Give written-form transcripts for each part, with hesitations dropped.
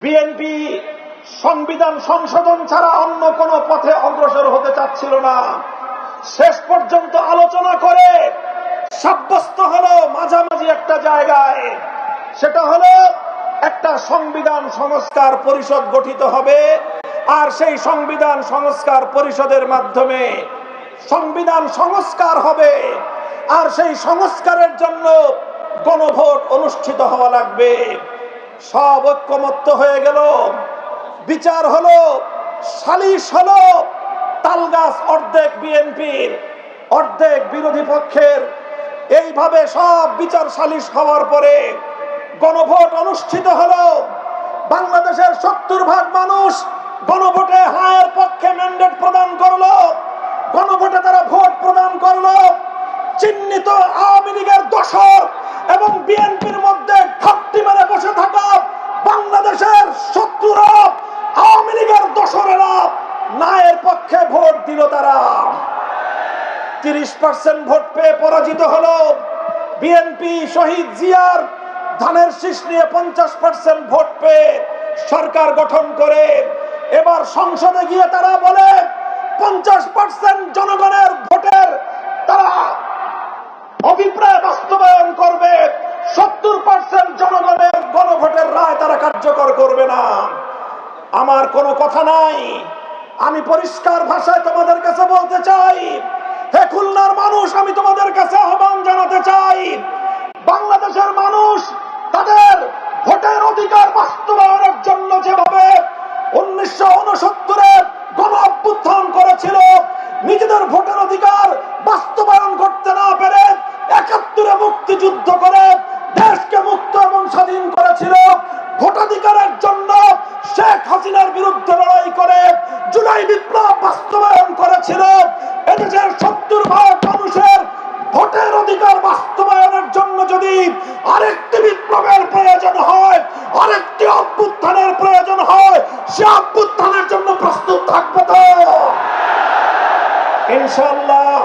BNP সংবিধান সংশোধন ছাড়া অন্য কোন পথে অগ্রসর হতে চাচ্ছিল না। শেষ পর্যন্ত আলোচনা করে সাব্যস্ত হলো মাঝামাঝি একটা জায়গায়, সেটা হলো একটা সংবিধান সংস্কার পরিষদ গঠিত হবে, আর সেই সংবিধান সংস্কার পরিষদের মাধ্যমে সংবিধান সংস্কার হবে, আর সেই সংস্কারের জন্য গণভোট অনুষ্ঠিত হওয়া লাগবে। সব ঐক্যমত্য হয়ে গেল, বিচার হলো, সালিশ হলো, তালগাছ অর্ধেক বিএনপির অর্ধেক বিরোধী পক্ষের। এইভাবে সব বিচার সালিশ হওয়ার পরে গণভোট অনুষ্ঠিত হলো। বাংলাদেশের ৭০% মানুষ গণভোটে হায়ের পক্ষে ম্যান্ডেট প্রদান করলো, গণভোটে তারা ভোট প্রদান করলো। চিহ্নিত আওয়ামী লীগের দোসর এবং বিএনপির মধ্যে ঘাপটি মেরে বসে থাকা বাংলাদেশের শত্রুরা, আওয়ামী লীগের দোসরেরা নায়ের পক্ষে ভোট দিল। তারা ৩০% ভোট পেয়ে পরাজিত হলো। বিএনপি শহীদ জিয়ার ধানের শীষ নিয়ে ৫০% ভোট পেয়ে সরকার গঠন করে এবার সংসদে গিয়ে তারা বলে ৫০% জনগণের ভোটের তারা অভিপ্রায় বাস্তবায়ন করবে, ৭০% জনগণের গণভোটের রায় তারা কার্যকর করবে না। আমার কোনো কথা নাই, আমি পরিষ্কার ভাষায় তোমাদের কাছে বলতে চাই, হে খুলনার মানুষ, আমি তোমাদের কাছে আহ্বান জানাতে চাই, বাংলাদেশের মানুষ তাদের ভোটের অধিকার বাস্তবায়নের জন্য যেভাবে ১৯৬৯-এ গণ অভ্যুত্থান করেছিল, নিজেদের ভোটের অধিকার বাস্তবায়ন করতে না পেরে ৭১-এ মুক্তিযুদ্ধ করে দেশকে মুক্ত এবং স্বাধীন করেছিল, ভোটাধিকারের জন্য শেখ হাসিনার বিরুদ্ধে লড়াই করে জুলাই বিপ্লব বাস্তবায়ন করেছিল, এদেশের ৭০% মানুষের ভোটের অধিকার বাস্তবায়নের জন্য যদি আরেকটি বিপ্লবের প্রয়োজন হয়, আরেকটি অভ্যুত্থানের প্রয়োজন হয়, সে অভ্যুত্থানের জন্য প্রস্তুত থাকবে তো ইনশাআল্লাহ।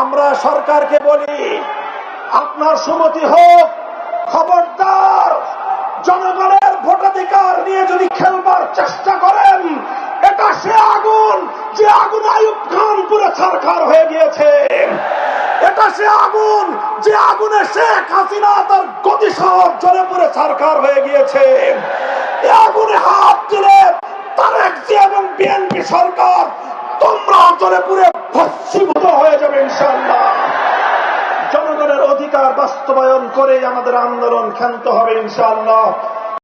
আমরা সরকারকে বলি, আপনার সম্মতি হোক, খবরদার জনগণের ভোটাধিকার নিয়ে যদি খেলবার চেষ্টা করেন, এটা সে আগুন যে আগুন আইয়ুব খান পুরো ছারখার হয়ে গিয়েছে, এটা সে আগুন যে আগুনে শেখ হাসিনা তার গতিসব জ্বলে পুরো ছারখার হয়ে গিয়েছে। এই আগুনে হাত দিলে তারেক জিয়া এবং বিএনপি সরকার তোমরা জ্বলে পুরো ভস্মীভূত হয়ে যাবে ইনশাআল্লাহ। জনগণের অধিকার বাস্তবায়ন করে আমাদের আন্দোলন ক্ষান্ত হবে ইনশাআল্লাহ।